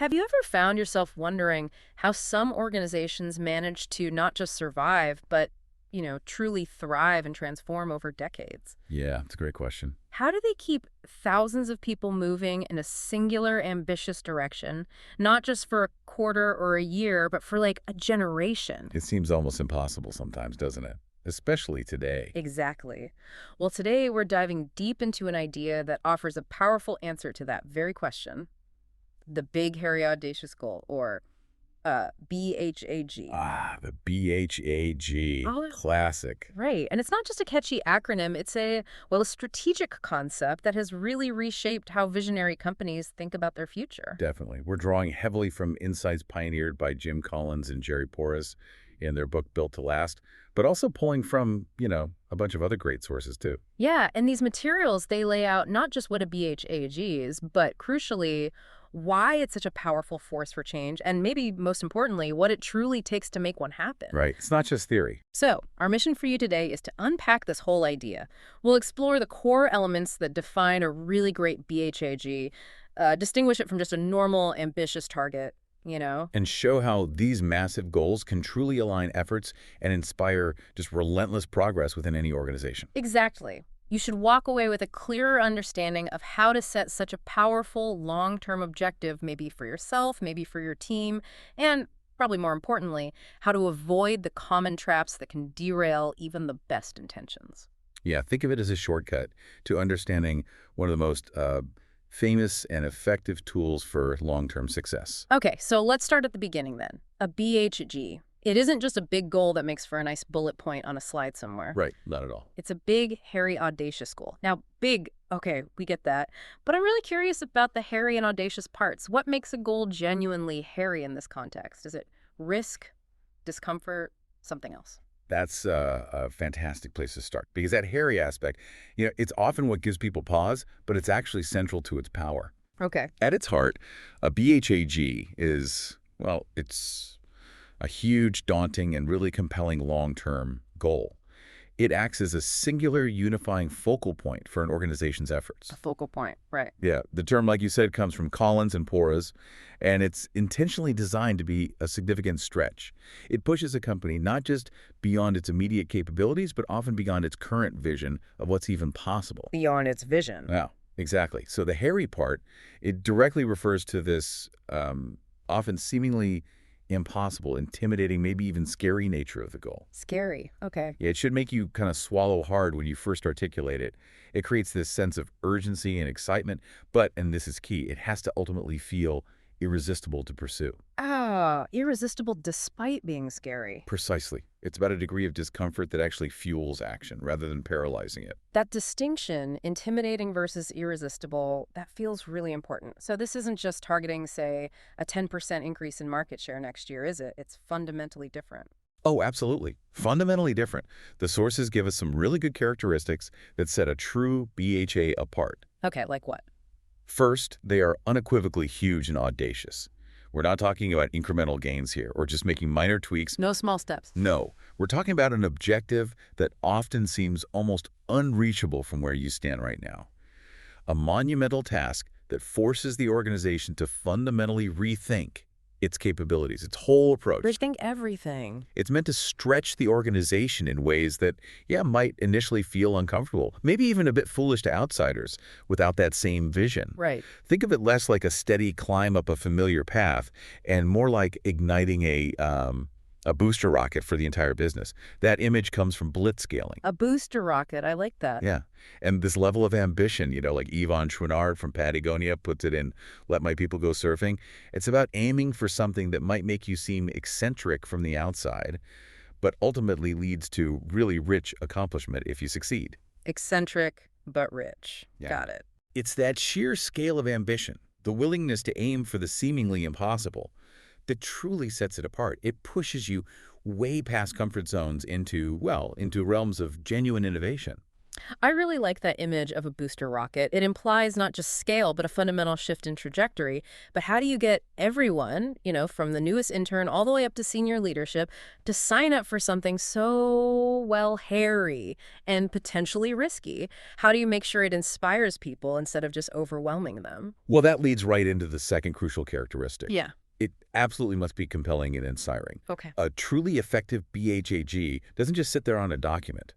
Have you ever found yourself wondering how some organizations manage to not just survive, but, truly thrive and transform over decades? Yeah, it's a great question. How do they keep thousands of people moving in a singular ambitious direction, not just for a quarter or a year, but for like a generation? It seems almost impossible sometimes, doesn't it? Especially today. Exactly. Well, today we're diving deep into an idea that offers a powerful answer to that very question: the Big Hairy Audacious Goal, or BHAG. Ah, the BHAG. Oh, Classic. right. And it's not just a catchy acronym, it's a strategic concept that has really reshaped how visionary companies think about their future. Definitely. We're drawing heavily from insights pioneered by Jim Collins and Jerry Porras in their book Built to Last, but also pulling from, a bunch of other great sources too. Yeah, and these materials, they lay out not just what a BHAG is, but crucially, why it's such a powerful force for change, and maybe most importantly, what it truly takes to make one happen. Right. It's not just theory. So, our mission for you today is to unpack this whole idea. We'll explore the core elements that define a really great BHAG, distinguish it from just a normal, ambitious target. And show how these massive goals can truly align efforts and inspire just relentless progress within any organization. Exactly. You should walk away with a clearer understanding of how to set such a powerful long-term objective, maybe for yourself, maybe for your team, and probably more importantly, how to avoid the common traps that can derail even the best intentions. Yeah, think of it as a shortcut to understanding one of the most famous and effective tools for long-term success. Okay, so let's start at the beginning then. A BHG. It isn't just a big goal that makes for a nice bullet point on a slide somewhere. Right, not at all. It's a big, hairy, audacious goal. Now, big, okay, we get that. But I'm really curious about the hairy and audacious parts. What makes a goal genuinely hairy in this context? Is it risk, discomfort, something else? That's a fantastic place to start because that hairy aspect, it's often what gives people pause, but it's actually central to its power. Okay. At its heart, a BHAG is, well, it's a huge, daunting, and really compelling long-term goal. It acts as a singular unifying focal point for an organization's efforts. A focal point, right. Yeah, the term, like you said, comes from Collins and Porras, and it's intentionally designed to be a significant stretch. It pushes a company not just beyond its immediate capabilities, but often beyond its current vision of what's even possible. Beyond its vision. Yeah, exactly. So the hairy part, it directly refers to this often seemingly impossible, intimidating, maybe even scary nature of the goal. Scary. Okay. Yeah, it should make you kind of swallow hard when you first articulate it. It creates this sense of urgency and excitement, but, and this is key, it has to ultimately feel irresistible to pursue. Ah, irresistible despite being scary. Precisely. It's about a degree of discomfort that actually fuels action rather than paralyzing it. That distinction, intimidating versus irresistible, that feels really important. So this isn't just targeting, say, a 10% increase in market share next year, is it? It's fundamentally different. Oh, absolutely. Fundamentally different. The sources give us some really good characteristics that set a true BHA apart. Okay, like what? First, they are unequivocally huge and audacious. We're not talking about incremental gains here or just making minor tweaks. No small steps. No, we're talking about an objective that often seems almost unreachable from where you stand right now. A monumental task that forces the organization to fundamentally rethink its capabilities, its whole approach. Rethink everything. It's meant to stretch the organization in ways that, might initially feel uncomfortable, maybe even a bit foolish to outsiders without that same vision. Right. Think of it less like a steady climb up a familiar path and more like igniting a booster rocket for the entire business. That image comes from blitzscaling. A booster rocket. I like that. Yeah. And this level of ambition, like Yvon Chouinard from Patagonia puts it in Let My People Go Surfing. It's about aiming for something that might make you seem eccentric from the outside, but ultimately leads to really rich accomplishment if you succeed. Eccentric, but rich. Yeah. Got it. It's that sheer scale of ambition, the willingness to aim for the seemingly impossible, that truly sets it apart. It pushes you way past comfort zones into realms of genuine innovation. I really like that image of a booster rocket. It implies not just scale, but a fundamental shift in trajectory. But how do you get everyone, from the newest intern all the way up to senior leadership, to sign up for something so, well, hairy and potentially risky? How do you make sure it inspires people instead of just overwhelming them? Well, that leads right into the second crucial characteristic. Yeah. It absolutely must be compelling and inspiring. Okay. A truly effective BHAG doesn't just sit there on a document.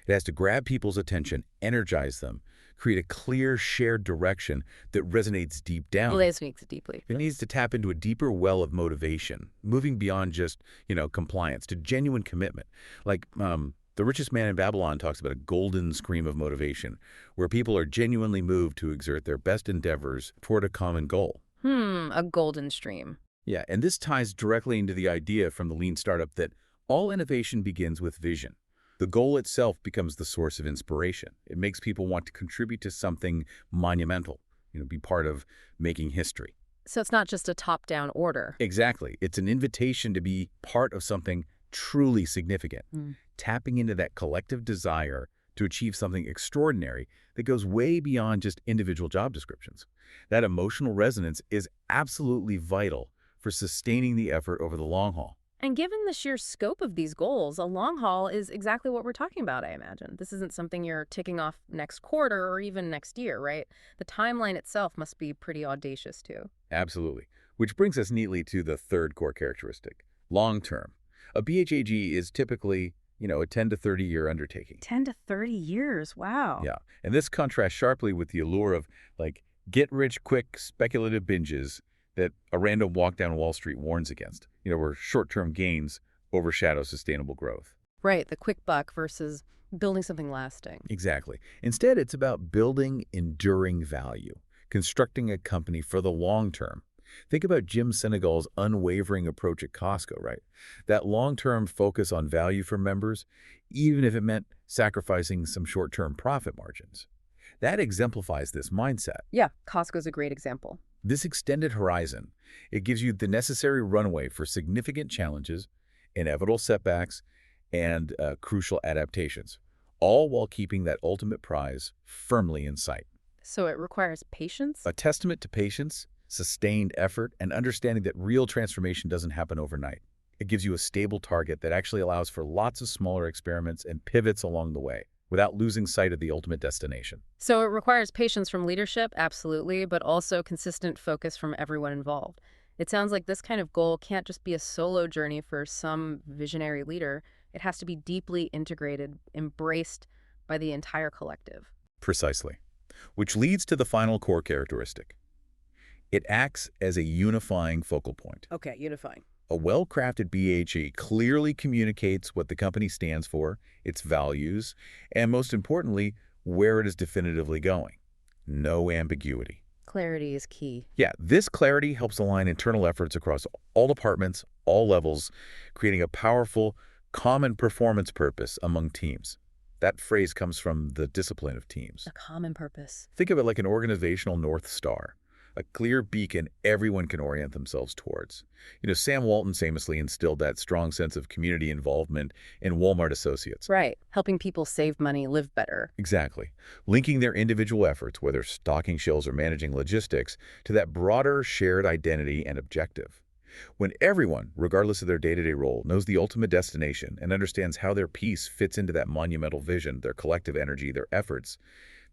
It has to grab people's attention, energize them, create a clear, shared direction that resonates deep down. Resonates deeply. It needs to tap into a deeper well of motivation, moving beyond just, compliance to genuine commitment. Like, the richest man in Babylon talks about a golden scream of motivation, where people are genuinely moved to exert their best endeavors toward a common goal. A golden stream. Yeah, and this ties directly into the idea from the lean startup that all innovation begins with vision. The goal itself becomes the source of inspiration. It makes people want to contribute to something monumental, be part of making history. So it's not just a top-down order. Exactly. It's an invitation to be part of something truly significant, tapping into that collective desire to achieve something extraordinary that goes way beyond just individual job descriptions. That emotional resonance is absolutely vital for sustaining the effort over the long haul. And given the sheer scope of these goals, a long haul is exactly what we're talking about, I imagine. This isn't something you're ticking off next quarter or even next year, right? The timeline itself must be pretty audacious, too. Absolutely. Which brings us neatly to the third core characteristic, long-term. A BHAG is typically, a 10 to 30-year undertaking. 10 to 30 years, wow. Yeah, and this contrasts sharply with the allure of, get-rich-quick speculative binges that a random walk down Wall Street warns against, where short-term gains overshadow sustainable growth. Right, the quick buck versus building something lasting. Exactly. Instead, it's about building enduring value, constructing a company for the long term. Think about Jim Senegal's unwavering approach at Costco, right? That long-term focus on value for members, even if it meant sacrificing some short-term profit margins. That exemplifies this mindset. Yeah, Costco's a great example. This extended horizon, it gives you the necessary runway for significant challenges, inevitable setbacks, and crucial adaptations, all while keeping that ultimate prize firmly in sight. So it requires patience? A testament to patience, sustained effort, and understanding that real transformation doesn't happen overnight. It gives you a stable target that actually allows for lots of smaller experiments and pivots along the way, without losing sight of the ultimate destination. So it requires patience from leadership, absolutely, but also consistent focus from everyone involved. It sounds like this kind of goal can't just be a solo journey for some visionary leader. It has to be deeply integrated, embraced by the entire collective. Precisely. Which leads to the final core characteristic. It acts as a unifying focal point. Okay, unifying. A well-crafted BHE clearly communicates what the company stands for, its values, and most importantly, where it is definitively going. No ambiguity. Clarity is key. Yeah, this clarity helps align internal efforts across all departments, all levels, creating a powerful, common performance purpose among teams. That phrase comes from the discipline of teams. A common purpose. Think of it like an organizational North Star, a clear beacon everyone can orient themselves towards. Sam Walton famously instilled that strong sense of community involvement in Walmart associates. Right. Helping people save money, live better. Exactly. Linking their individual efforts, whether stocking shelves or managing logistics, to that broader shared identity and objective. When everyone, regardless of their day-to-day role, knows the ultimate destination and understands how their piece fits into that monumental vision, their collective energy, their efforts,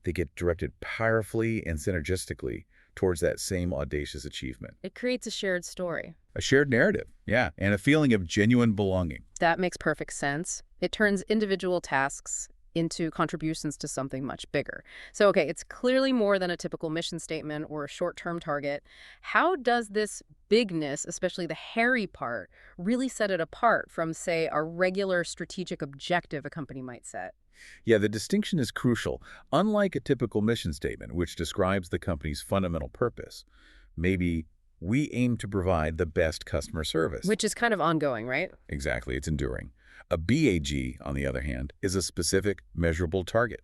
they get directed powerfully and synergistically towards that same audacious achievement. It creates a shared story. A shared narrative, yeah, and a feeling of genuine belonging. That makes perfect sense. It turns individual tasks into contributions to something much bigger. So, okay, it's clearly more than a typical mission statement or a short-term target. How does this bigness, especially the hairy part, really set it apart from, say, a regular strategic objective a company might set? Yeah, the distinction is crucial. Unlike a typical mission statement, which describes the company's fundamental purpose, maybe we aim to provide the best customer service. Which is kind of ongoing, right? Exactly, it's enduring. A BAG, on the other hand, is a specific, measurable target.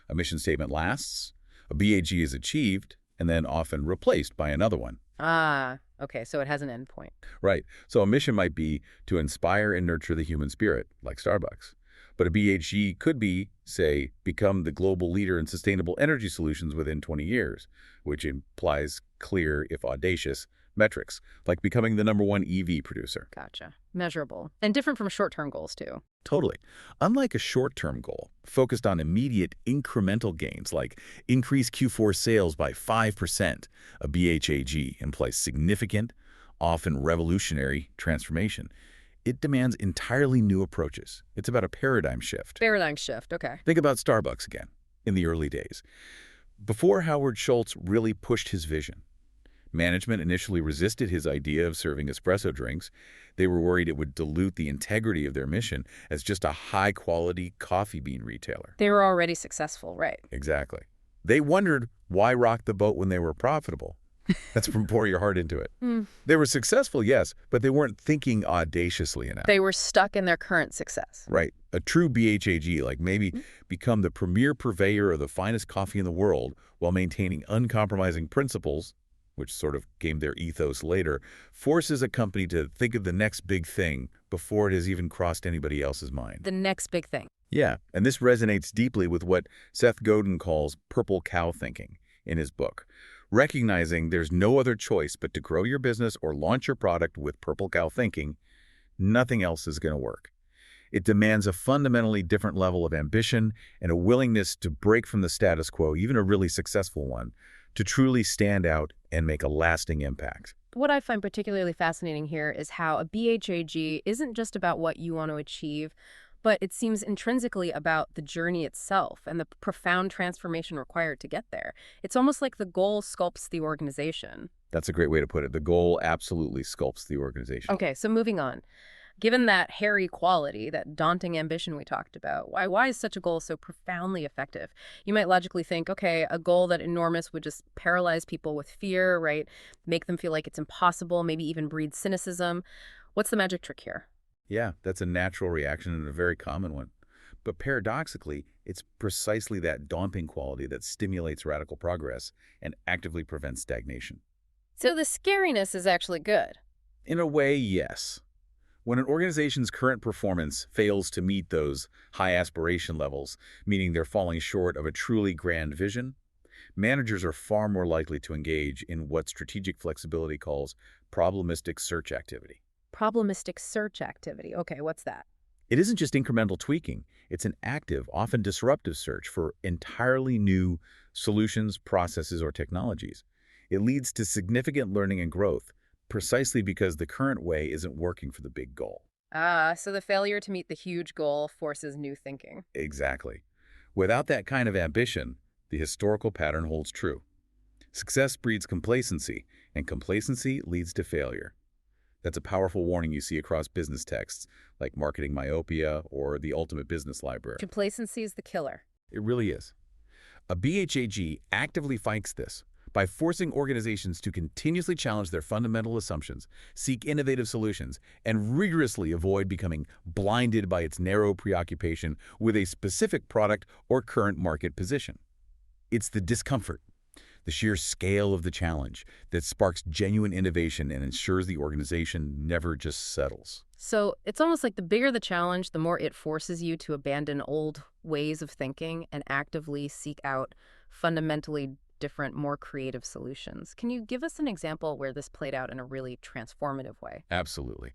A mission statement lasts, a BAG is achieved, and then often replaced by another one. Ah, okay, so it has an endpoint. Right, so a mission might be to inspire and nurture the human spirit, like Starbucks. But a BHG could be, say, become the global leader in sustainable energy solutions within 20 years, which implies clear, if audacious, metrics, like becoming the #1 EV producer. Gotcha. Measurable. And different from short-term goals, too. Totally. Unlike a short-term goal, focused on immediate incremental gains like increase Q4 sales by 5%, a BHAG implies significant, often revolutionary transformation. It demands entirely new approaches. It's about a paradigm shift. Paradigm shift, okay. Think about Starbucks again, in the early days. Before Howard Schultz really pushed his vision, management initially resisted his idea of serving espresso drinks. They were worried it would dilute the integrity of their mission as just a high-quality coffee bean retailer. They were already successful, right? Exactly. They wondered why rock the boat when they were profitable. That's from pour your heart into it. They were successful, yes, but they weren't thinking audaciously enough. They were stuck in their current success. Right. A true BHAG, like maybe become the premier purveyor of the finest coffee in the world while maintaining uncompromising principles, which sort of became their ethos later, forces a company to think of the next big thing before it has even crossed anybody else's mind. The next big thing. Yeah, and this resonates deeply with what Seth Godin calls purple cow thinking in his book, recognizing there's no other choice but to grow your business or launch your product with purple cow thinking. Nothing else is going to work. It demands a fundamentally different level of ambition and a willingness to break from the status quo, even a really successful one, to truly stand out and make a lasting impact. What I find particularly fascinating here is how a BHAG isn't just about what you want to achieve, but it seems intrinsically about the journey itself and the profound transformation required to get there. It's almost like the goal sculpts the organization. That's a great way to put it. The goal absolutely sculpts the organization. Okay, so moving on. Given that hairy quality, that daunting ambition we talked about, why is such a goal so profoundly effective? You might logically think, okay, a goal that enormous would just paralyze people with fear, right? Make them feel like it's impossible, maybe even breed cynicism. What's the magic trick here? Yeah, that's a natural reaction and a very common one. But paradoxically, it's precisely that daunting quality that stimulates radical progress and actively prevents stagnation. So the scariness is actually good. In a way, yes. When an organization's current performance fails to meet those high aspiration levels, meaning they're falling short of a truly grand vision, managers are far more likely to engage in what strategic flexibility calls problematic search activity. Problematic search activity. Okay, what's that? It isn't just incremental tweaking. It's an active, often disruptive search for entirely new solutions, processes, or technologies. It leads to significant learning and growth, precisely because the current way isn't working for the big goal. So the failure to meet the huge goal forces new thinking. Exactly. Without that kind of ambition, the historical pattern holds true. Success breeds complacency, and complacency leads to failure. That's a powerful warning you see across business texts, like Marketing Myopia or The Ultimate Business Library. Complacency is the killer. It really is. A BHAG actively fights this by forcing organizations to continuously challenge their fundamental assumptions, seek innovative solutions, and rigorously avoid becoming blinded by its narrow preoccupation with a specific product or current market position. It's the discomfort, the sheer scale of the challenge, that sparks genuine innovation and ensures the organization never just settles. So it's almost like the bigger the challenge, the more it forces you to abandon old ways of thinking and actively seek out fundamentally different, more creative solutions. Can you give us an example where this played out in a really transformative way? Absolutely.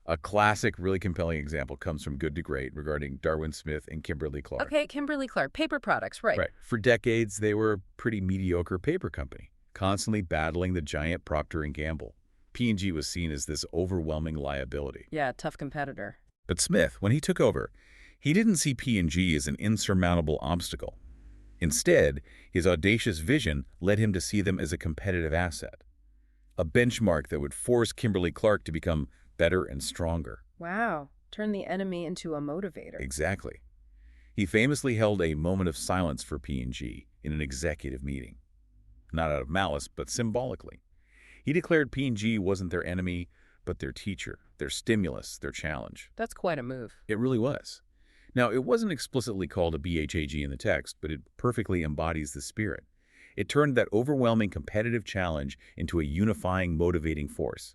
A classic, really compelling example comes from Good to Great regarding Darwin Smith and Kimberly-Clark. Okay, Kimberly-Clark, paper products, right. Right. For decades, they were a pretty mediocre paper company, constantly battling the giant Procter & Gamble. P&G was seen as this overwhelming liability. Yeah, tough competitor. But Smith, when he took over, he didn't see P&G as an insurmountable obstacle. Instead, his audacious vision led him to see them as a competitive asset, a benchmark that would force Kimberly-Clark to become better and stronger. Wow, turn the enemy into a motivator. Exactly. He famously held a moment of silence for P&G in an executive meeting. Not out of malice, but symbolically. He declared P&G wasn't their enemy, but their teacher, their stimulus, their challenge. That's quite a move. It really was. Now, it wasn't explicitly called a BHAG in the text, but it perfectly embodies the spirit. It turned that overwhelming competitive challenge into a unifying, motivating force.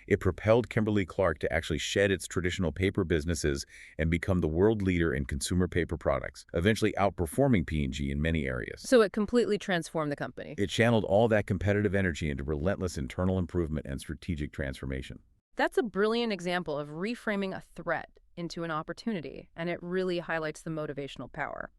It propelled Kimberly-Clark to actually shed its traditional paper businesses and become the world leader in consumer paper products, eventually outperforming P&G in many areas. So it completely transformed the company. It channeled all that competitive energy into relentless internal improvement and strategic transformation. That's a brilliant example of reframing a threat into an opportunity, and it really highlights the motivational power.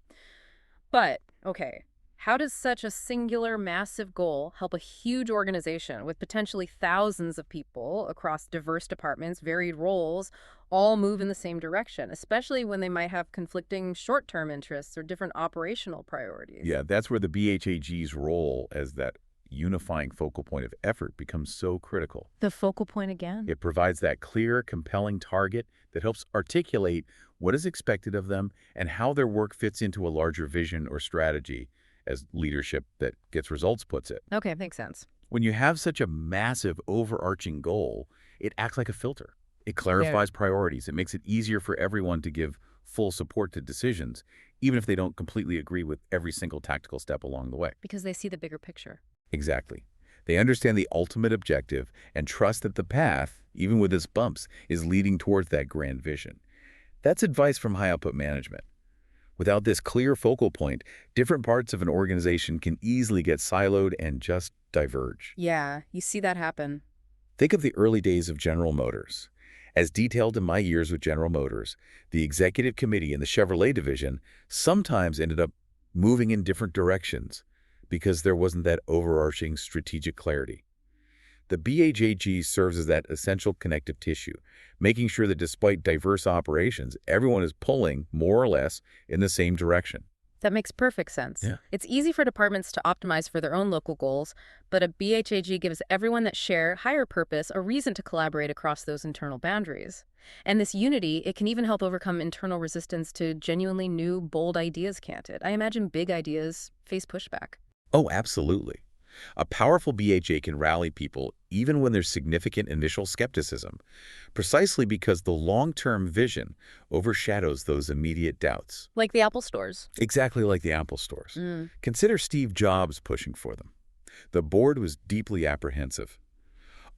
But, okay, how does such a singular, massive goal help a huge organization with potentially thousands of people across diverse departments, varied roles, all move in the same direction, especially when they might have conflicting short-term interests or different operational priorities? Yeah, that's where the BHAG's role as that unifying focal point of effort becomes so critical. The focal point again? It provides that clear, compelling target that helps articulate what is expected of them and how their work fits into a larger vision or strategy, as leadership that gets results puts it. Okay, makes sense. When you have such a massive, overarching goal, it acts like a filter. It clarifies priorities. It makes it easier for everyone to give full support to decisions, even if they don't completely agree with every single tactical step along the way. Because they see the bigger picture. Exactly. They understand the ultimate objective and trust that the path, even with its bumps, is leading towards that grand vision. That's advice from high-output management. Without this clear focal point, different parts of an organization can easily get siloed and just diverge. Yeah, you see that happen. Think of the early days of General Motors. As detailed in my years with General Motors, the executive committee in the Chevrolet division sometimes ended up moving in different directions because there wasn't that overarching strategic clarity. The BHAG serves as that essential connective tissue, making sure that despite diverse operations, everyone is pulling, more or less, in the same direction. That makes perfect sense. Yeah. It's easy for departments to optimize for their own local goals, but a BHAG gives everyone that share higher purpose a reason to collaborate across those internal boundaries. And this unity, it can even help overcome internal resistance to genuinely new, bold ideas, can't it? I imagine big ideas face pushback. Oh, absolutely. A powerful BHA can rally people even when there's significant initial skepticism, precisely because the long-term vision overshadows those immediate doubts. Like the Apple stores. Exactly like the Apple stores. Consider Steve Jobs pushing for them. The board was deeply apprehensive.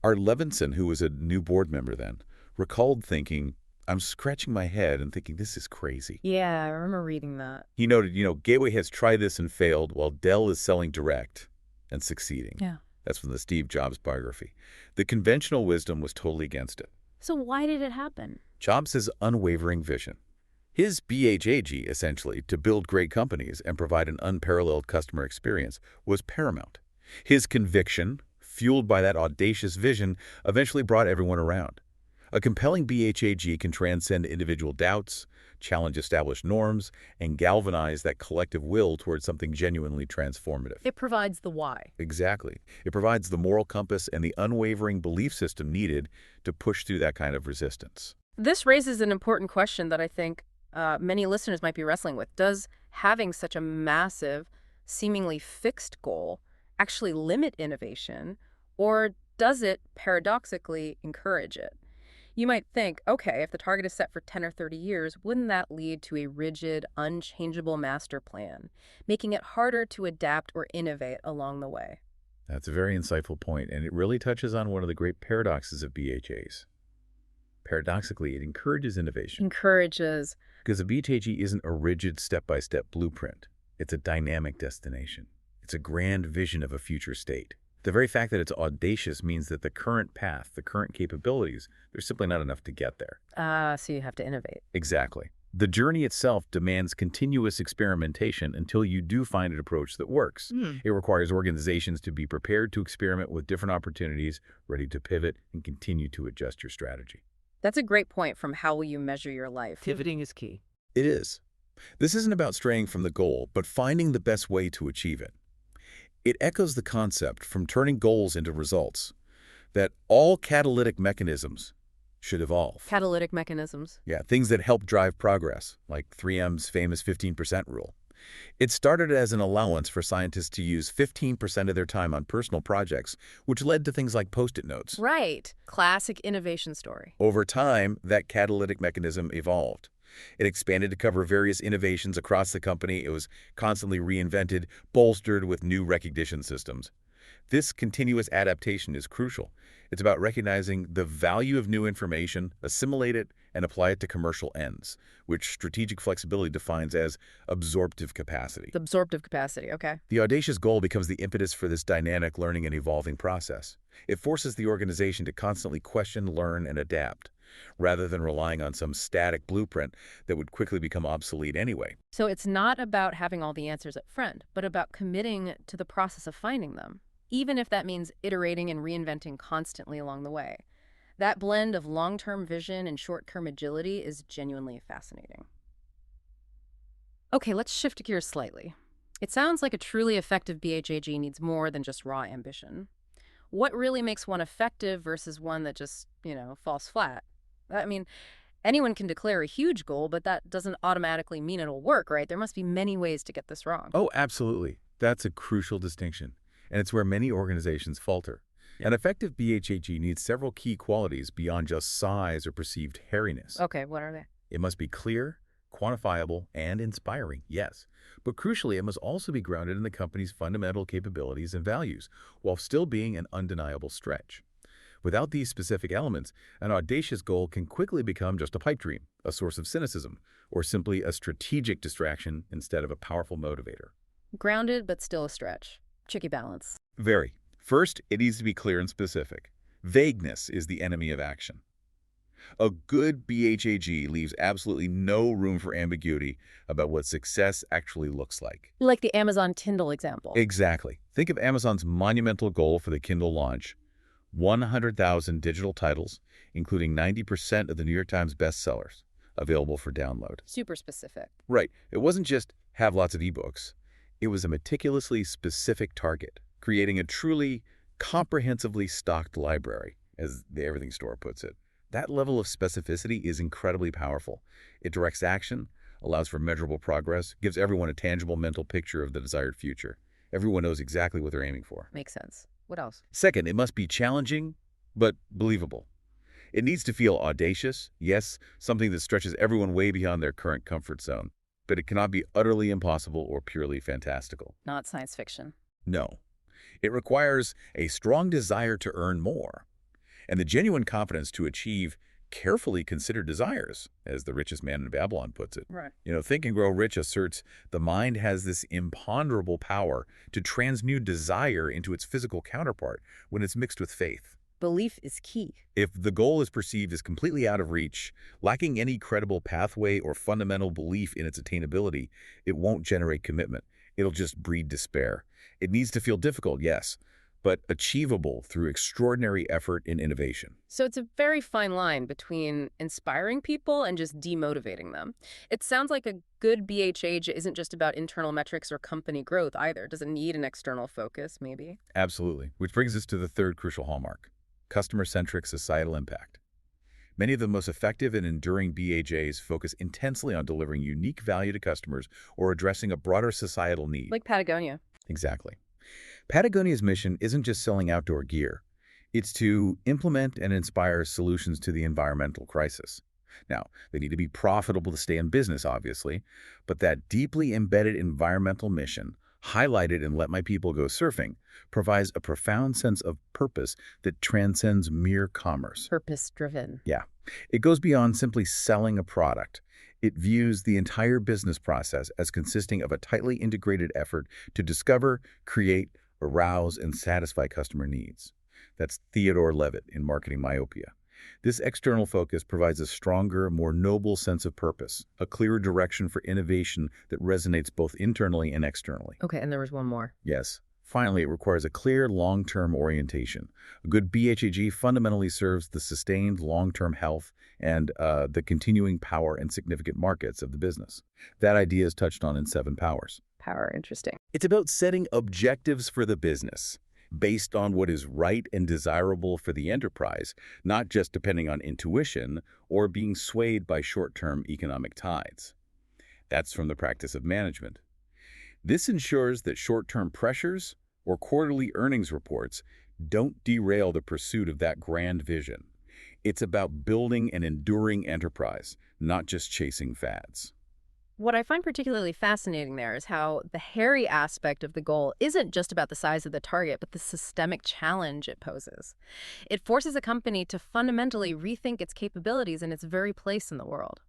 Art Levinson, who was a new board member then, recalled thinking, "I'm scratching my head and thinking this is crazy." Yeah, I remember reading that. He noted, Gateway has tried this and failed while Dell is selling direct and succeeding. Yeah. That's from the Steve Jobs biography. The conventional wisdom was totally against it. So why did it happen? Jobs' unwavering vision. His BHAG, essentially, to build great companies and provide an unparalleled customer experience, was paramount. His conviction, fueled by that audacious vision, eventually brought everyone around. A compelling BHAG can transcend individual doubts, challenge established norms, and galvanize that collective will towards something genuinely transformative. It provides the why. Exactly. It provides the moral compass and the unwavering belief system needed to push through that kind of resistance. This raises an important question that I think many listeners might be wrestling with. Does having such a massive, seemingly fixed goal actually limit innovation, or does it paradoxically encourage it? You might think, okay, if the target is set for 10 or 30 years, wouldn't that lead to a rigid, unchangeable master plan, making it harder to adapt or innovate along the way? That's a very insightful point, and it really touches on one of the great paradoxes of BHAs. Paradoxically, it encourages innovation. Encourages. Because a BHAG isn't a rigid step-by-step blueprint. It's a dynamic destination. It's a grand vision of a future state. The very fact that it's audacious means that the current path, the current capabilities, there's simply not enough to get there. So you have to innovate. Exactly. The journey itself demands continuous experimentation until you do find an approach that works. It requires organizations to be prepared to experiment with different opportunities, ready to pivot, and continue to adjust your strategy. That's a great point from how will you measure your life. Pivoting is key. It is. This isn't about straying from the goal, but finding the best way to achieve it. It echoes the concept from turning goals into results, that all catalytic mechanisms should evolve. Catalytic mechanisms. Yeah, things that help drive progress, like 3M's famous 15% rule. It started as an allowance for scientists to use 15% of their time on personal projects, which led to things like Post-it notes. Right. Classic innovation story. Over time, that catalytic mechanism evolved. It expanded to cover various innovations across the company. It was constantly reinvented, bolstered with new recognition systems. This continuous adaptation is crucial. It's about recognizing the value of new information, assimilate it, and apply it to commercial ends, which strategic flexibility defines as absorptive capacity. The absorptive capacity, okay. The audacious goal becomes the impetus for this dynamic learning and evolving process. It forces the organization to constantly question, learn, and adapt, rather than relying on some static blueprint that would quickly become obsolete anyway. So it's not about having all the answers up front, but about committing to the process of finding them, even if that means iterating and reinventing constantly along the way. That blend of long-term vision and short-term agility is genuinely fascinating. Okay, let's shift gears slightly. It sounds like a truly effective BHAG needs more than just raw ambition. What really makes one effective versus one that just, falls flat? I mean, anyone can declare a huge goal, but that doesn't automatically mean it'll work, right? There must be many ways to get this wrong. Oh, absolutely. That's a crucial distinction, and it's where many organizations falter. An effective BHAG needs several key qualities beyond just size or perceived hairiness. Okay, what are they? It must be clear, quantifiable, and inspiring, yes. But crucially, it must also be grounded in the company's fundamental capabilities and values, while still being an undeniable stretch. Without these specific elements, an audacious goal can quickly become just a pipe dream, a source of cynicism, or simply a strategic distraction instead of a powerful motivator. Grounded, but still a stretch. Tricky balance. Very. First, it needs to be clear and specific. Vagueness is the enemy of action. A good BHAG leaves absolutely no room for ambiguity about what success actually looks like. Like the Amazon Kindle example. Exactly. Think of Amazon's monumental goal for the Kindle launch: 100,000 digital titles, including 90% of the New York Times bestsellers, available for download. Super specific. Right. It wasn't just have lots of ebooks. It was a meticulously specific target, creating a truly comprehensively stocked library, as the Everything Store puts it. That level of specificity is incredibly powerful. It directs action, allows for measurable progress, gives everyone a tangible mental picture of the desired future. Everyone knows exactly what they're aiming for. Makes sense. What else? Second, it must be challenging, but believable. It needs to feel audacious, yes, something that stretches everyone way beyond their current comfort zone. But it cannot be utterly impossible or purely fantastical. Not science fiction. No. It requires a strong desire to earn more, and the genuine confidence to achieve carefully considered desires, as the richest man in Babylon puts it. Right. Think and Grow Rich asserts the mind has this imponderable power to transmute desire into its physical counterpart when it's mixed with faith. Belief is key. If the goal is perceived as completely out of reach, lacking any credible pathway or fundamental belief in its attainability, it won't generate commitment. It'll just breed despair. It needs to feel difficult, yes, but achievable through extraordinary effort and innovation. So it's a very fine line between inspiring people and just demotivating them. It sounds like a good BHAG isn't just about internal metrics or company growth either. Does it need an external focus, maybe? Absolutely. Which brings us to the third crucial hallmark: customer-centric societal impact. Many of the most effective and enduring BHAGs focus intensely on delivering unique value to customers or addressing a broader societal need. Like Patagonia. Exactly. Patagonia's mission isn't just selling outdoor gear. It's to implement and inspire solutions to the environmental crisis. Now, they need to be profitable to stay in business, obviously, but that deeply embedded environmental mission, highlighted in Let My People Go Surfing, provides a profound sense of purpose that transcends mere commerce. Purpose-driven. Yeah. It goes beyond simply selling a product. It views the entire business process as consisting of a tightly integrated effort to discover, create, arouse, and satisfy customer needs. That's Theodore Levitt in Marketing Myopia. This external focus provides a stronger, more noble sense of purpose, a clearer direction for innovation that resonates both internally and externally. Okay, and there was one more. Yes. Finally, it requires a clear long-term orientation. A good BHAG fundamentally serves the sustained long-term health and the continuing power and significant markets of the business. That idea is touched on in 7 Powers. Power, interesting. It's about setting objectives for the business based on what is right and desirable for the enterprise, not just depending on intuition or being swayed by short-term economic tides. That's from the practice of management. This ensures that short-term pressures or quarterly earnings reports don't derail the pursuit of that grand vision. It's about building an enduring enterprise, not just chasing fads. What I find particularly fascinating there is how the hairy aspect of the goal isn't just about the size of the target, but the systemic challenge it poses. It forces a company to fundamentally rethink its capabilities and its very place in the world.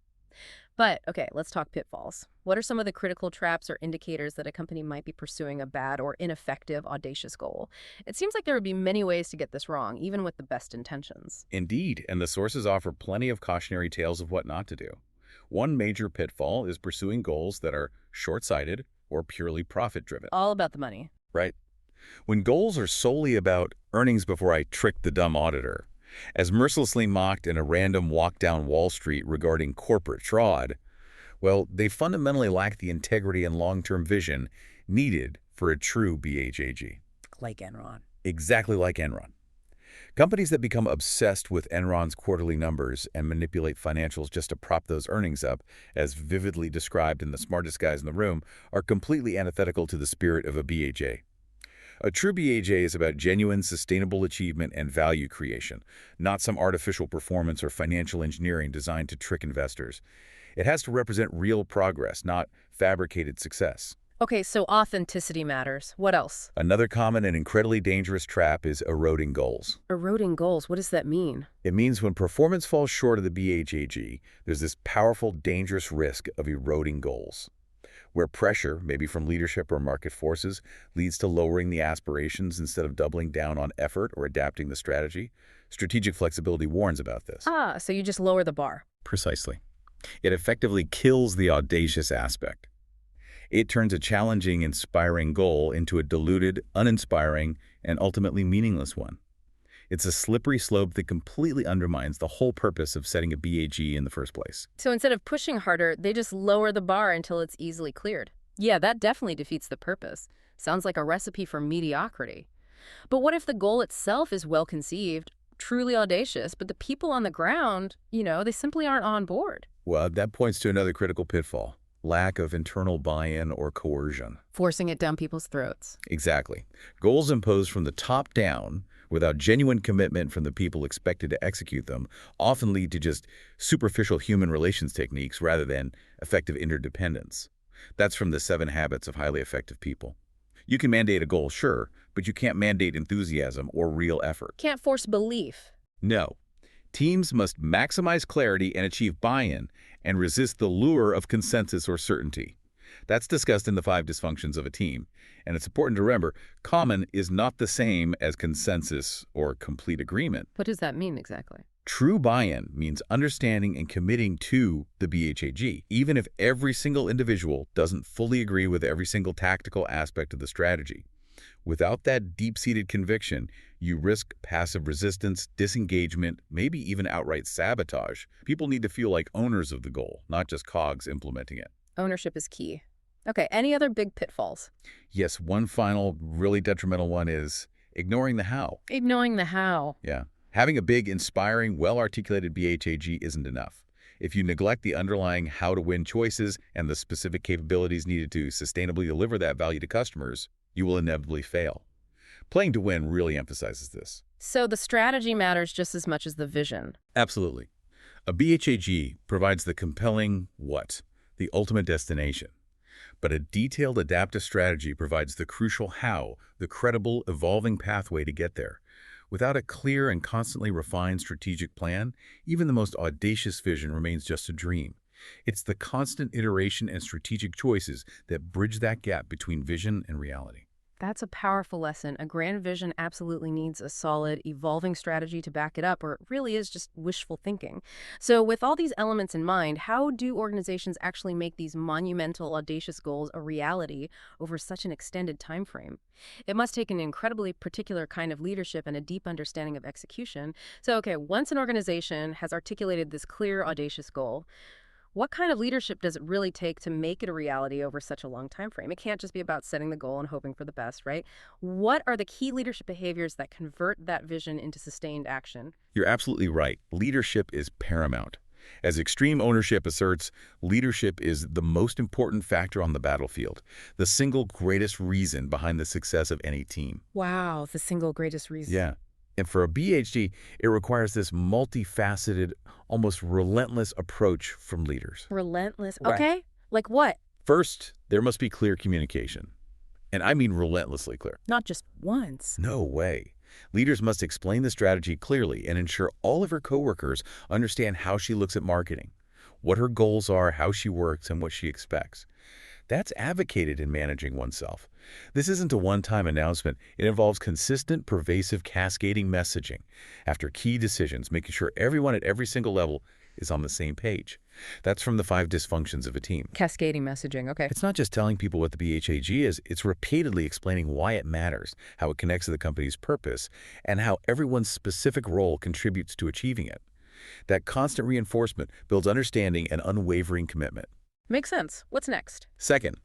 But, okay, let's talk pitfalls. What are some of the critical traps or indicators that a company might be pursuing a bad or ineffective audacious goal? It seems like there would be many ways to get this wrong, even with the best intentions. Indeed, and the sources offer plenty of cautionary tales of what not to do. One major pitfall is pursuing goals that are short-sighted or purely profit-driven. All about the money. Right? When goals are solely about earnings before I trick the dumb auditor, as mercilessly mocked in a random walk down Wall Street regarding corporate fraud, well, they fundamentally lack the integrity and long-term vision needed for a true BHAG. Like Enron. Exactly like Enron. Companies that become obsessed with Enron's quarterly numbers and manipulate financials just to prop those earnings up, as vividly described in The Smartest Guys in the Room, are completely antithetical to the spirit of a BHA. A true BHA is about genuine, sustainable achievement and value creation, not some artificial performance or financial engineering designed to trick investors. It has to represent real progress, not fabricated success. Okay, so authenticity matters. What else? Another common and incredibly dangerous trap is eroding goals. Eroding goals. What does that mean? It means when performance falls short of the BHAG, there's this powerful, dangerous risk of eroding goals, where pressure, maybe from leadership or market forces, leads to lowering the aspirations instead of doubling down on effort or adapting the strategy. Strategic flexibility warns about this. Ah, so you just lower the bar. Precisely. It effectively kills the audacious aspect. It turns a challenging, inspiring goal into a diluted, uninspiring, and ultimately meaningless one. It's a slippery slope that completely undermines the whole purpose of setting a BAG in the first place. So instead of pushing harder, they just lower the bar until it's easily cleared. Yeah, that definitely defeats the purpose. Sounds like a recipe for mediocrity. But what if the goal itself is well conceived, truly audacious, but the people on the ground, they simply aren't on board? Well, that points to another critical pitfall: lack of internal buy-in or coercion. Forcing it down people's throats. Exactly. Goals imposed from the top down, without genuine commitment from the people expected to execute them, often lead to just superficial human relations techniques rather than effective interdependence. That's from the 7 Habits of Highly Effective People. You can mandate a goal, sure, but you can't mandate enthusiasm or real effort. Can't force belief. No. Teams must maximize clarity and achieve buy-in and resist the lure of consensus or certainty. That's discussed in the 5 dysfunctions of a team. And it's important to remember, common is not the same as consensus or complete agreement. What does that mean exactly? True buy-in means understanding and committing to the BHAG, even if every single individual doesn't fully agree with every single tactical aspect of the strategy. Without that deep-seated conviction, you risk passive resistance, disengagement, maybe even outright sabotage. People need to feel like owners of the goal, not just cogs implementing it. Ownership is key. Okay, any other big pitfalls? Yes, one final really detrimental one is ignoring the how. Ignoring the how. Yeah. Having a big, inspiring, well-articulated BHAG isn't enough. If you neglect the underlying how-to-win choices and the specific capabilities needed to sustainably deliver that value to customers, you will inevitably fail. Playing to win really emphasizes this. So the strategy matters just as much as the vision. Absolutely. A BHAG provides the compelling what? The ultimate destination. But a detailed adaptive strategy provides the crucial how, the credible, evolving pathway to get there. Without a clear and constantly refined strategic plan, even the most audacious vision remains just a dream. It's the constant iteration and strategic choices that bridge that gap between vision and reality. That's a powerful lesson. A grand vision absolutely needs a solid, evolving strategy to back it up, or it really is just wishful thinking. So with all these elements in mind, how do organizations actually make these monumental, audacious goals a reality over such an extended time frame? It must take an incredibly particular kind of leadership and a deep understanding of execution. So, okay, once an organization has articulated this clear, audacious goal, what kind of leadership does it really take to make it a reality over such a long time frame? It can't just be about setting the goal and hoping for the best, right? What are the key leadership behaviors that convert that vision into sustained action? You're absolutely right. Leadership is paramount. As extreme ownership asserts, leadership is the most important factor on the battlefield, the single greatest reason behind the success of any team. Wow, the single greatest reason. Yeah. And for a BHG, it requires this multifaceted, almost relentless approach from leaders. Relentless. Right. Okay, Like what? First, there must be clear communication. And I mean relentlessly clear. Not just once. No way. Leaders must explain the strategy clearly and ensure all of her coworkers understand how she looks at marketing, what her goals are, how she works, and what she expects. That's advocated in managing oneself. This isn't a one-time announcement. It involves consistent, pervasive, cascading messaging after key decisions, making sure everyone at every single level is on the same page. That's from the 5 dysfunctions of a team. Cascading messaging, okay. It's not just telling people what the BHAG is, it's repeatedly explaining why it matters, how it connects to the company's purpose, and how everyone's specific role contributes to achieving it. That constant reinforcement builds understanding and unwavering commitment. Makes sense. What's next? Second,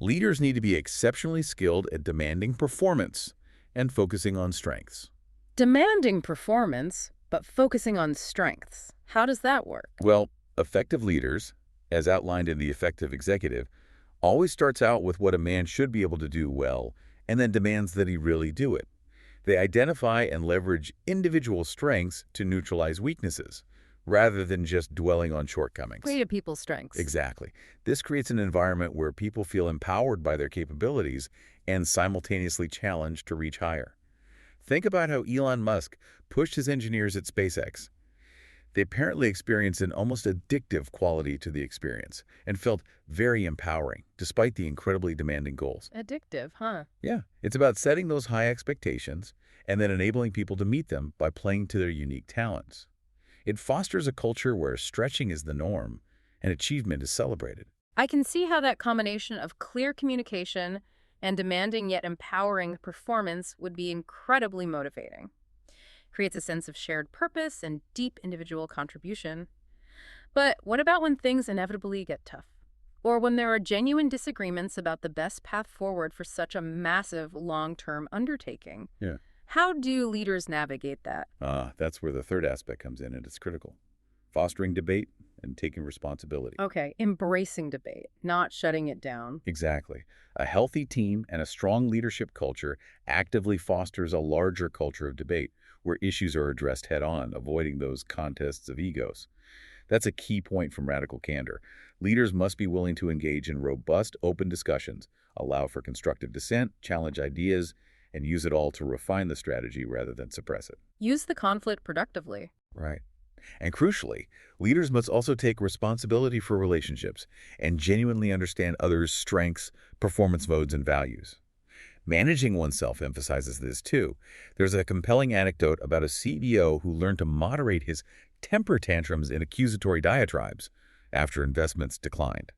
leaders need to be exceptionally skilled at demanding performance and focusing on strengths. Demanding performance, but focusing on strengths. How does that work? Well, effective leaders, as outlined in The Effective Executive, always starts out with what a man should be able to do well and then demands that he really do it. They identify and leverage individual strengths to neutralize weaknesses, rather than just dwelling on shortcomings. Play to people's strengths. Exactly. This creates an environment where people feel empowered by their capabilities and simultaneously challenged to reach higher. Think about how Elon Musk pushed his engineers at SpaceX. They apparently experienced an almost addictive quality to the experience and felt very empowering, despite the incredibly demanding goals. Addictive, huh? Yeah, it's about setting those high expectations and then enabling people to meet them by playing to their unique talents. It fosters a culture where stretching is the norm and achievement is celebrated. I can see how that combination of clear communication and demanding yet empowering performance would be incredibly motivating. Creates a sense of shared purpose and deep individual contribution. But what about when things inevitably get tough? Or when there are genuine disagreements about the best path forward for such a massive long-term undertaking? Yeah. How do leaders navigate that? That's where the third aspect comes in, and it's critical. Fostering debate and taking responsibility. Okay, embracing debate, not shutting it down. Exactly. A healthy team and a strong leadership culture actively fosters a larger culture of debate where issues are addressed head-on, avoiding those contests of egos. That's a key point from Radical Candor. Leaders must be willing to engage in robust, open discussions, allow for constructive dissent, challenge ideas, and use it all to refine the strategy rather than suppress it. Use the conflict productively. Right. And crucially, leaders must also take responsibility for relationships and genuinely understand others' strengths, performance modes, and values. Managing oneself emphasizes this too. There's a compelling anecdote about a CEO who learned to moderate his temper tantrums in accusatory diatribes after investments declined.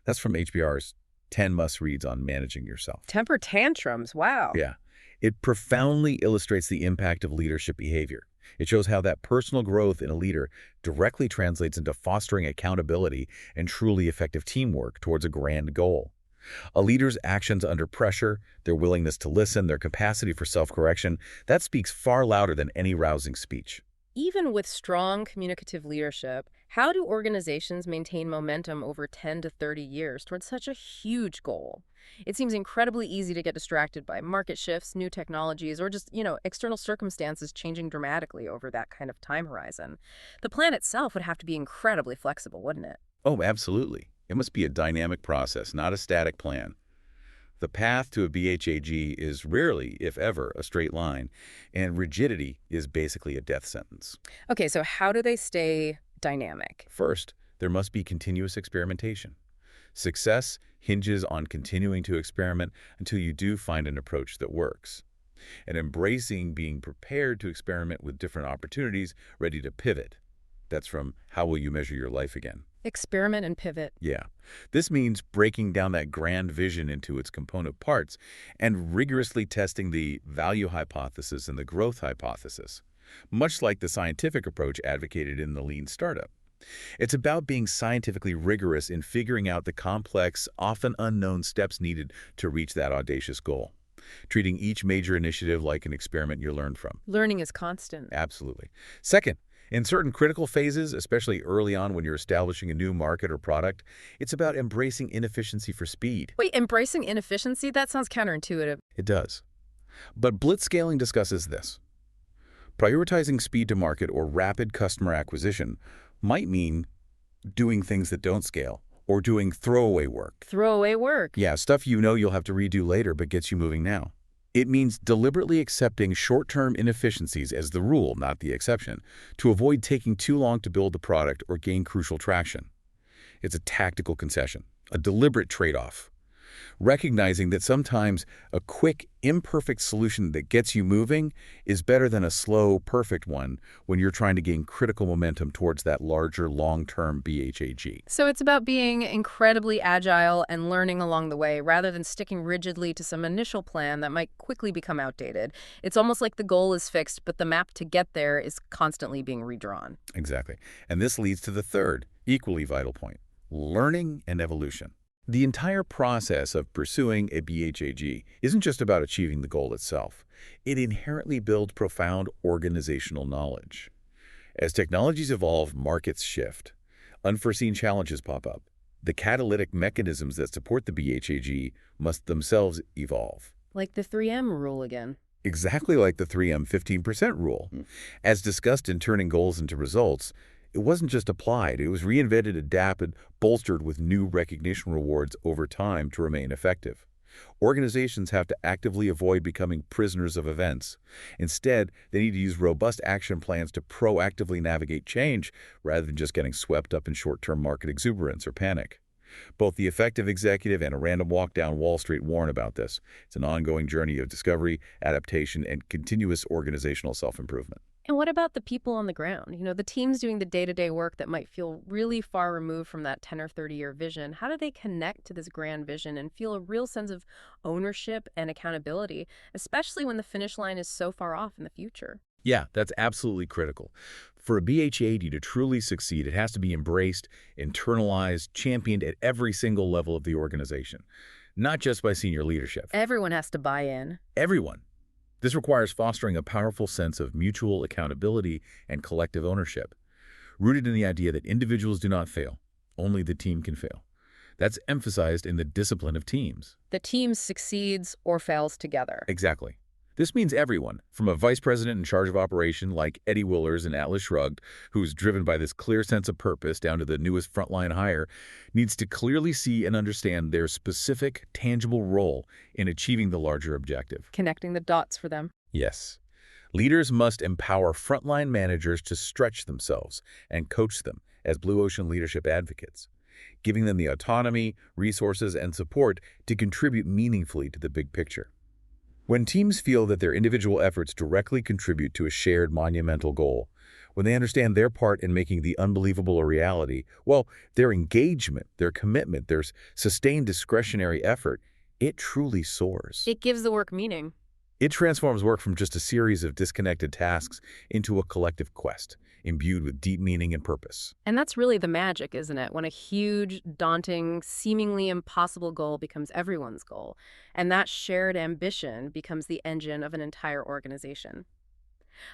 That's from HBR's 10 must-reads on managing yourself. Temper tantrums, wow. Yeah. It profoundly illustrates the impact of leadership behavior. It shows how that personal growth in a leader directly translates into fostering accountability and truly effective teamwork towards a grand goal. A leader's actions under pressure, their willingness to listen, their capacity for self-correction, that speaks far louder than any rousing speech. Even with strong communicative leadership, how do organizations maintain momentum over 10 to 30 years towards such a huge goal? It seems incredibly easy to get distracted by market shifts, new technologies, or just, external circumstances changing dramatically over that kind of time horizon. The plan itself would have to be incredibly flexible, wouldn't it? Oh, absolutely. It must be a dynamic process, not a static plan. The path to a BHAG is rarely, if ever, a straight line, and rigidity is basically a death sentence. Okay, so how do they stay dynamic? First, there must be continuous experimentation. Success hinges on continuing to experiment until you do find an approach that works. And embracing being prepared to experiment with different opportunities, ready to pivot. That's from How Will You Measure Your Life Again? Experiment and pivot. Yeah. This means breaking down that grand vision into its component parts and rigorously testing the value hypothesis and the growth hypothesis, much like the scientific approach advocated in the lean startup. It's about being scientifically rigorous in figuring out the complex, often unknown steps needed to reach that audacious goal, treating each major initiative like an experiment you learn from. Learning is constant. Absolutely. Second, in certain critical phases, especially early on when you're establishing a new market or product, it's about embracing inefficiency for speed. Wait, embracing inefficiency? That sounds counterintuitive. It does. But blitzscaling discusses this. Prioritizing speed to market or rapid customer acquisition might mean doing things that don't scale or doing throwaway work. Throwaway work. Yeah, stuff you know you'll have to redo later but gets you moving now. It means deliberately accepting short-term inefficiencies as the rule, not the exception, to avoid taking too long to build the product or gain crucial traction. It's a tactical concession, a deliberate trade-off. Recognizing that sometimes a quick, imperfect solution that gets you moving is better than a slow, perfect one when you're trying to gain critical momentum towards that larger, long-term BHAG. So it's about being incredibly agile and learning along the way rather than sticking rigidly to some initial plan that might quickly become outdated. It's almost like the goal is fixed, but the map to get there is constantly being redrawn. Exactly. And this leads to the third, equally vital point, learning and evolution. The entire process of pursuing a BHAG isn't just about achieving the goal itself. It inherently builds profound organizational knowledge. As technologies evolve, markets shift. Unforeseen challenges pop up. The catalytic mechanisms that support the BHAG must themselves evolve. Like the 3M rule again. Exactly like the 3M 15% rule. As discussed in Turning Goals into Results, it wasn't just applied, it was reinvented, adapted, bolstered with new recognition rewards over time to remain effective. Organizations have to actively avoid becoming prisoners of events. Instead, they need to use robust action plans to proactively navigate change rather than just getting swept up in short-term market exuberance or panic. Both the effective executive and a random walk down Wall Street warn about this. It's an ongoing journey of discovery, adaptation, and continuous organizational self-improvement. And what about the people on the ground? The teams doing the day-to-day work that might feel really far removed from that 10 or 30-year vision. How do they connect to this grand vision and feel a real sense of ownership and accountability, especially when the finish line is so far off in the future? Yeah, that's absolutely critical. For a BHAD to truly succeed, it has to be embraced, internalized, championed at every single level of the organization, not just by senior leadership. Everyone has to buy in. Everyone. This requires fostering a powerful sense of mutual accountability and collective ownership, rooted in the idea that individuals do not fail, only the team can fail. That's emphasized in the discipline of teams. The team succeeds or fails together. Exactly. This means everyone, from a vice president in charge of operation like Eddie Willers in Atlas Shrugged, who's driven by this clear sense of purpose, down to the newest frontline hire, needs to clearly see and understand their specific, tangible role in achieving the larger objective. Connecting the dots for them. Yes. Leaders must empower frontline managers to stretch themselves and coach them as blue ocean leadership advocates, giving them the autonomy, resources, and support to contribute meaningfully to the big picture. When teams feel that their individual efforts directly contribute to a shared monumental goal, when they understand their part in making the unbelievable a reality, well, their engagement, their commitment, their sustained discretionary effort, it truly soars. It gives the work meaning. It transforms work from just a series of disconnected tasks into a collective quest, imbued with deep meaning and purpose. And that's really the magic, isn't it? When a huge, daunting, seemingly impossible goal becomes everyone's goal, and that shared ambition becomes the engine of an entire organization.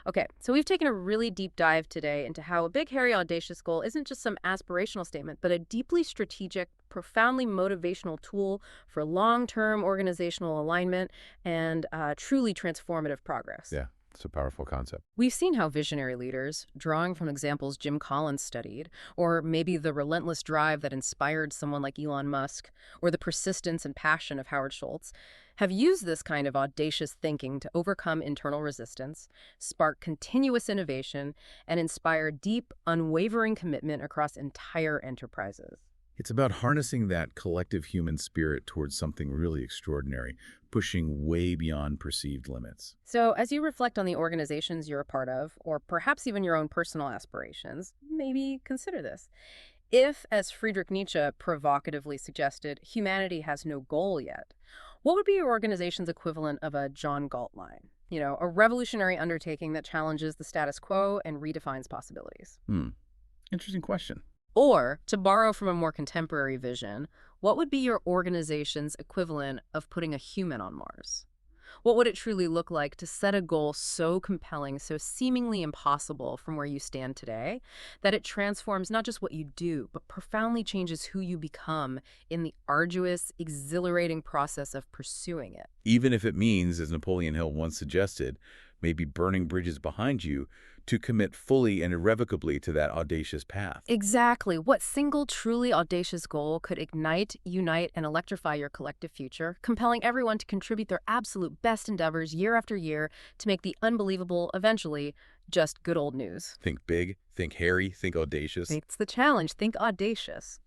Okay, so we've taken a really deep dive today into how a big, hairy, audacious goal isn't just some aspirational statement, but a deeply strategic, profoundly motivational tool for long-term organizational alignment and truly transformative progress. Yeah, it's a powerful concept. We've seen how visionary leaders, drawing from examples Jim Collins studied, or maybe the relentless drive that inspired someone like Elon Musk, or the persistence and passion of Howard Schultz, have used this kind of audacious thinking to overcome internal resistance, spark continuous innovation, and inspire deep, unwavering commitment across entire enterprises. It's about harnessing that collective human spirit towards something really extraordinary, pushing way beyond perceived limits. So as you reflect on the organizations you're a part of, or perhaps even your own personal aspirations, maybe consider this. If, as Friedrich Nietzsche provocatively suggested, humanity has no goal yet, what would be your organization's equivalent of a John Galt line? A revolutionary undertaking that challenges the status quo and redefines possibilities. Interesting question. Or, to borrow from a more contemporary vision, what would be your organization's equivalent of putting a human on Mars? What would it truly look like to set a goal so compelling, so seemingly impossible from where you stand today, that it transforms not just what you do, but profoundly changes who you become in the arduous, exhilarating process of pursuing it? Even if it means, as Napoleon Hill once suggested, maybe burning bridges behind you to commit fully and irrevocably to that audacious path. Exactly. What single truly audacious goal could ignite, unite, and electrify your collective future, compelling everyone to contribute their absolute best endeavors year after year to make the unbelievable eventually just good old news? Think big, think hairy, think audacious. It's the challenge. Think audacious.